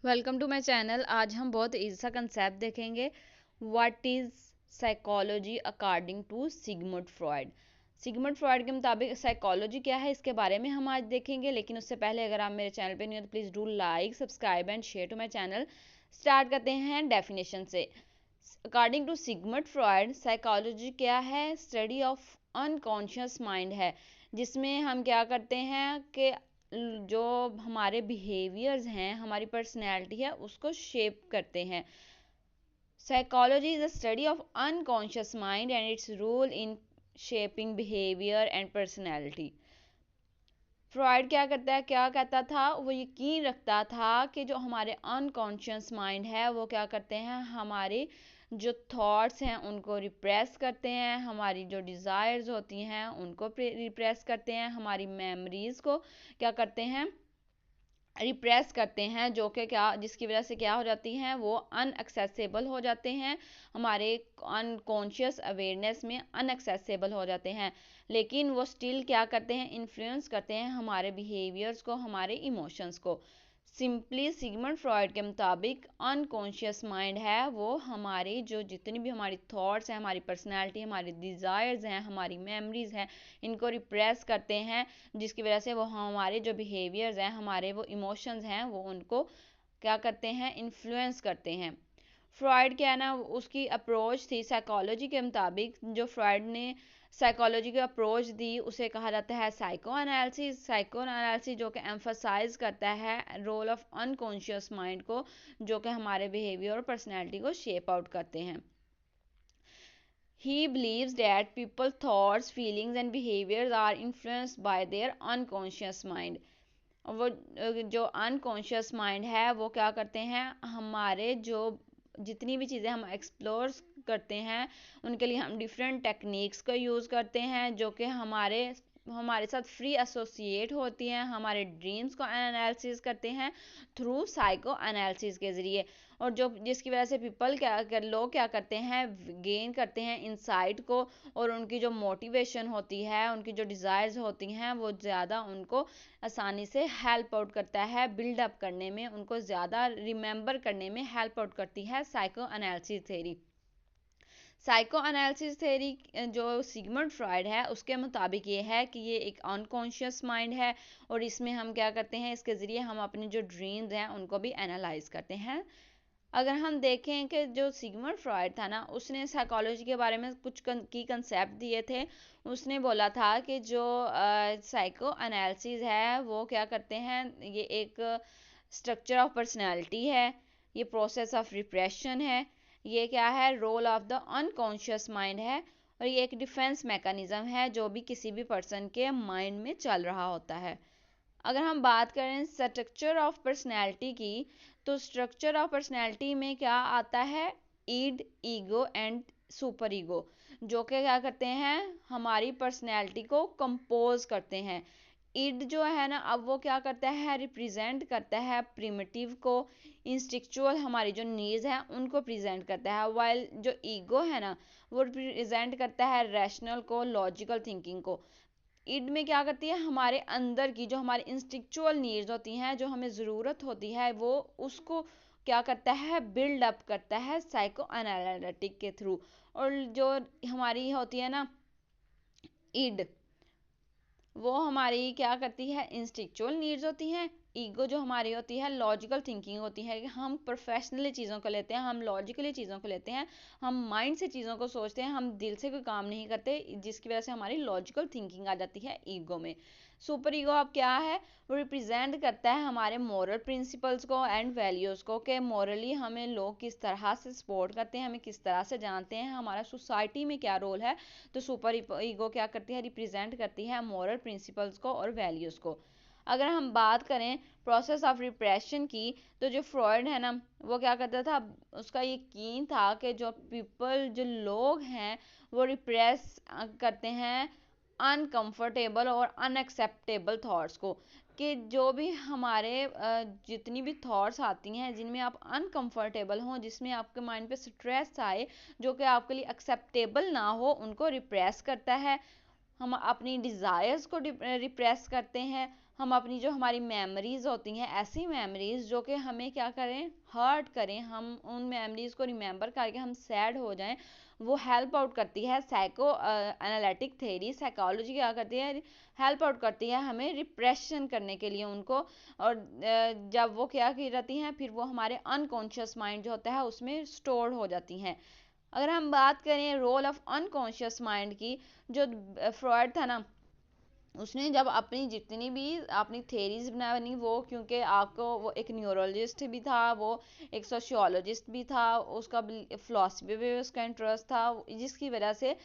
Welcome to my channel. आज हम बहुत ईजी सा कंसेप्ट देखेंगे। What is psychology according to Sigmund Freud. Sigmund Freud के मुताबिक साइकोलॉजी क्या है, इसके बारे में हम आज देखेंगे। लेकिन उससे पहले अगर आप मेरे चैनल पे नहीं हो तो please do like, subscribe and share to my channel. Start करते हैं डेफिनेशन से। According to Sigmund Freud, psychology क्या है? स्टडी ऑफ अनकॉन्शियस माइंड है, जिसमें हम क्या करते हैं कि जो हमारे बिहेवियर्स हैं, हमारी पर्सनैलिटी है, उसको शेप करते हैं। Psychology is a study of unconscious mind and its role in shaping behaviour and personality. Freud क्या कहता था? वो यकीन रखता था कि जो हमारे अनकॉन्शियस माइंड है वो क्या करते हैं, हमारे जो थॉट्स हैं उनको रिप्रेस करते हैं, हमारी जो डिज़ायर्स होती हैं उनको रिप्रेस करते हैं, हमारी मेमोरीज़ को क्या करते हैं, रिप्रेस करते हैं, जो कि क्या, जिसकी वजह से क्या हो जाती हैं, वो अनएक्सेसिबल हो जाते हैं, हमारे अनकॉन्शियस अवेयरनेस में अनएक्सेसिबल हो जाते हैं। लेकिन वो स्टिल क्या करते हैं, इन्फ्लुएंस करते हैं हमारे बिहेवियर्स को, हमारे इमोशंस को। सिंपली सिगमंड फ्रॉयड के मुताबिक अनकॉन्शियस माइंड है वो हमारी जो जितनी भी हमारी थॉट्स हैं, हमारी पर्सनैलिटी, हमारी डिज़ायर्स हैं, हमारी मेमोरीज हैं, इनको रिप्रेस करते हैं, जिसकी वजह से वो हमारे जो बिहेवियर्स हैं, हमारे वो इमोशंस हैं, वो उनको क्या करते हैं, इन्फ्लुएंस करते हैं। फ्रॉयड क्या है ना, उसकी अप्रोच थी साइकोलॉजी के मुताबिक, जो फ्रॉयड ने साइकोलॉजी की अप्रोच दी उसे कहा जाता है साइको एनालिसिस। साइको एनालिसिस जो कि एम्फसाइज करता है रोल ऑफ अनकॉन्शियस माइंड को, जो कि हमारे बिहेवियर और पर्सनैलिटी को शेप आउट करते हैं। He believes that people's thoughts, feelings and behaviors are influenced by their unconscious mind. वो जो अनकॉन्शियस माइंड है वो क्या करते हैं, हमारे जो जितनी भी चीज़ें हम एक्सप्लोर करते हैं उनके लिए हम डिफरेंट टेक्निक्स का यूज़ करते हैं, जो कि हमारे हमारे साथ फ्री एसोसिएट होती हैं, हमारे ड्रीम्स को एनालिसिस करते हैं थ्रू साइको एनालिसिस के ज़रिए। और जो जिसकी वजह से लोग क्या करते हैं, गेन करते हैं इंसाइट को, और उनकी जो मोटिवेशन होती है, उनकी जो डिज़ायर्स होती हैं, वो ज़्यादा उनको आसानी से हेल्प आउट करता है, बिल्डअप करने में, उनको ज़्यादा रिमेंबर करने में हेल्प आउट करती है psycho analysis theory. Psycho analysis theory जो सिगमंड फ्रॉयड है उसके मुताबिक ये है कि ये एक अनकॉन्शियस माइंड है, और इसमें हम क्या करते हैं, इसके ज़रिए हम अपने जो ड्रीम्स हैं उनको भी एनालाइज करते हैं। अगर हम देखें कि जो सिगमंड फ्रॉयड था ना, उसने साइकोलॉजी के बारे में कुछ की कंसेप्ट दिए थे। उसने बोला था कि जो साइको एनालिसिस है वो क्या करते हैं, ये एक स्ट्रक्चर ऑफ पर्सनैलिटी है, ये प्रोसेस ऑफ रिप्रेशन है, ये क्या है, role of the unconscious mind है, और ये एक डिफेंस मैकेनिज्म है जो भी किसी भी पर्सन के माइंड में चल रहा होता है। अगर हम बात करें स्ट्रक्चर ऑफ पर्सनैलिटी की, तो स्ट्रक्चर ऑफ पर्सनैलिटी में क्या आता है, ईड, ईगो एंड सुपर ईगो, जो कि क्या करते हैं, हमारी पर्सनैलिटी को कंपोज करते हैं। इड जो है ना, अब वो क्या करता है, रिप्रेजेंट करता है प्रिमिटिव को, इंस्टिक्चुअल हमारी जो नीड्स हैं उनको प्रेजेंट करता है, वाइल जो ईगो है ना, वो रिप्रेजेंट करता है रैशनल को, लॉजिकल थिंकिंग को। इड में क्या करती है, हमारे अंदर की जो हमारी इंस्टिक्चुअल नीड्स होती हैं, जो हमें ज़रूरत होती है, वो उसको क्या करता है, बिल्ड अप करता है साइको एनालिटिक के थ्रू। और जो हमारी होती है ना इड, वो हमारी क्या करती है, इंस्टिक्चुअल नीड्स होती हैं। ईगो जो हमारी होती है, लॉजिकल थिंकिंग होती है, कि हम प्रोफेशनली चीज़ों को लेते हैं, हम लॉजिकली चीज़ों को लेते हैं, हम माइंड से चीज़ों को सोचते हैं, हम दिल से कोई काम नहीं करते, जिसकी वजह से हमारी लॉजिकल थिंकिंग आ जाती है ईगो में। सुपर ईगो अब क्या है, वो रिप्रेजेंट करता है हमारे मॉरल प्रिंसिपल्स को एंड वैल्यूज़ को, कि मॉरली हमें लोग किस तरह से सपोर्ट करते हैं, हमें किस तरह से जानते हैं, हमारा सोसाइटी में क्या रोल है। तो सुपर ईगो क्या करती है, रिप्रेजेंट करती है मॉरल प्रिंसिपल्स को और वैल्यूज़ को। अगर हम बात करें प्रोसेस ऑफ रिप्रेशन की, तो जो फ्रॉयड है ना, वो क्या करता था, उसका यकीन था कि जो पीपल, जो लोग हैं, वो रिप्रेस करते हैं अनकंफर्टेबल और अनएक्सेप्टेबल थॉट्स को, कि जो भी हमारे जितनी भी थॉट्स आती हैं जिनमें आप अनकंफर्टेबल हों, जिसमें आपके माइंड पे स्ट्रेस आए, जो कि आपके लिए एक्सेप्टेबल ना हो, उनको रिप्रेस करता है। हम अपनी डिज़ायर्स को रिप्रेस करते हैं, हम अपनी जो हमारी मेमोरीज होती हैं, ऐसी मेमोरीज जो कि हमें क्या करें, हर्ट करें, हम उन मेमोरीज को रिमेंबर करके हम सैड हो जाएं, वो हेल्प आउट करती है। साइको एनालिटिक थेरी, साइकोलॉजी क्या करती है, हेल्प आउट करती है हमें रिप्रेशन करने के लिए उनको। और जब वो क्या की रहती हैं, फिर वो हमारे अनकॉन्शियस माइंड जो होता है उसमें स्टोर हो जाती हैं। अगर हम बात करें रोल ऑफ अनकॉन्शियस माइंड की, जो फ्रॉयड था ना, उसने जब अपनी जितनी भी अपनी थेरीज बनानी, वो क्योंकि आपको वो एक न्यूरोलॉजिस्ट भी था, वो एक सोशियोलॉजिस्ट भी था, उसका फिलॉसफी भी उसका इंटरेस्ट था, जिसकी वजह से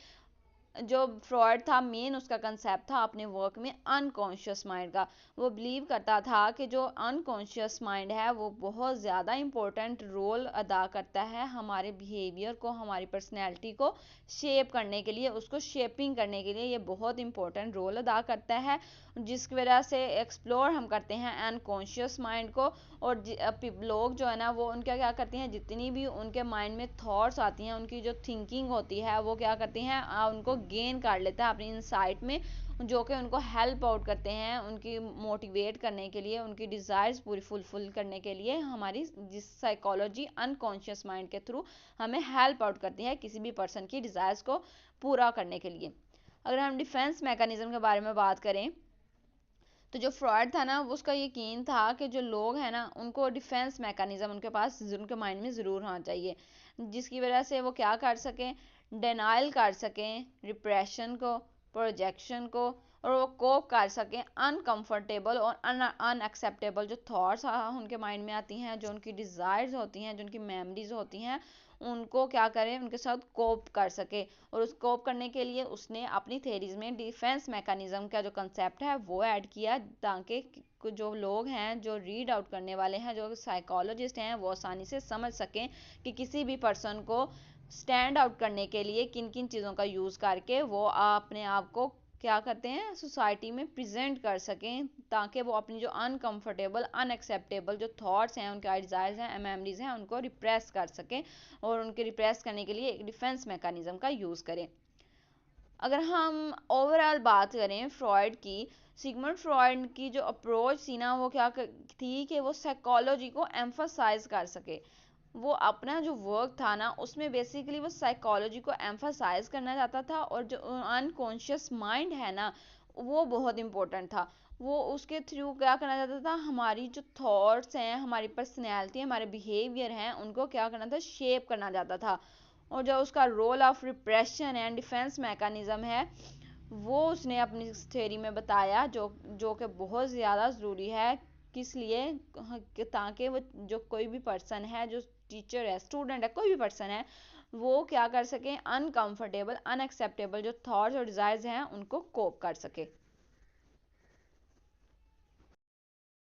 जो फ्रॉयड था, मेन उसका कंसेप्ट था अपने वर्क में अनकॉन्शियस माइंड का। वो बिलीव करता था कि जो अनकॉन्शियस माइंड है वो बहुत ज़्यादा इम्पोर्टेंट रोल अदा करता है हमारे बिहेवियर को, हमारी पर्सनैलिटी को शेप करने के लिए, उसको शेपिंग करने के लिए ये बहुत इंपॉर्टेंट रोल अदा करता है, जिसकी वजह से एक्सप्लोर हम करते हैं अनकॉन्शियस माइंड को। और लोग जो है ना, वो उनका क्या करते हैं, जितनी भी उनके माइंड में थॉट्स आती हैं, उनकी जो थिंकिंग होती है, वो क्या करती हैं, उनको गेन कर लेता है अपनी इंसाइट में, जो कि उनको हेल्प आउट करते हैं, उनकी मोटिवेट करने के लिए, उनकी डिज़ायर्स पूरी फुलफिल करने के लिए। हमारी जिस साइकोलॉजी अनकॉन्शियस माइंड के थ्रू हमें हेल्प आउट करती है किसी भी पर्सन की डिज़ायर्स को पूरा करने के लिए। अगर हम डिफेंस मैकेनिज्म के बारे में बात करें, तो जो फ्रॉड था ना, उसका यकीन था कि जो लोग हैं ना, उनको डिफेंस मैकेनिज्म उनके पास उनके माइंड में ज़रूर होना चाहिए, जिसकी वजह से वो क्या कर सकें, डिनाइल कर सकें रिप्रेशन को, प्रोजेक्शन को, और वो कोप कर सकें अनकंफर्टेबल और अनएक्सेप्टेबल जो थॉट्स उनके माइंड में आती हैं, जो उनकी डिज़ायर्स होती हैं, जो उनकी मेमोरीज होती हैं, उनको क्या करें, उनके साथ कोप कर सके। और उस कोप करने के लिए उसने अपनी थेरीज में डिफेंस मैकेनिज्म का जो कंसेप्ट है वो ऐड किया, ताकि जो लोग हैं, जो रीड आउट करने वाले हैं, जो साइकोलॉजिस्ट हैं, वो आसानी से समझ सकें कि किसी भी पर्सन को स्टैंड आउट करने के लिए किन किन चीज़ों का यूज़ करके वो अपने आप को क्या करते हैं, सोसाइटी में प्रेजेंट कर सकें, ताकि वो अपनी जो अनकंफर्टेबल अनएक्सेप्टेबल जो थॉट्स हैं, उनके डिज़ायर्स हैं, मेमोरीज हैं, उनको रिप्रेस कर सकें, और उनके रिप्रेस करने के लिए एक डिफेंस मैकेनिज्म का यूज़ करें। अगर हम ओवरऑल बात करें फ्रॉयड की, सिगमंड फ्रॉयड की जो अप्रोच थी ना, वो क्या थी कि वो साइकोलॉजी को एम्फसाइज कर सके। वो अपना जो वर्क था ना, उसमें बेसिकली वो साइकोलॉजी को एम्फसाइज करना चाहता था, और जो अनकॉन्शियस माइंड है ना, वो बहुत इम्पोर्टेंट था। वो उसके थ्रू क्या करना चाहता था, हमारी जो थॉट्स हैं, हमारी पर्सनैलिटी, हमारे बिहेवियर हैं, उनको क्या करना था, शेप करना चाहता था। और जो उसका role of repression and defence mechanism है, वो उसने अपनी थ्योरी में बताया, जो जो कि बहुत ज़्यादा ज़रूरी है। किस लिए, ताकि वो जो कोई भी पर्सन है, जो टीचर है, स्टूडेंट है, कोई भी पर्सन है, वो क्या कर सके, अनकंफर्टेबल अनएक्सेप्टेबल जो थॉट्स और डिज़ायर्स हैं उनको कोप कर सके।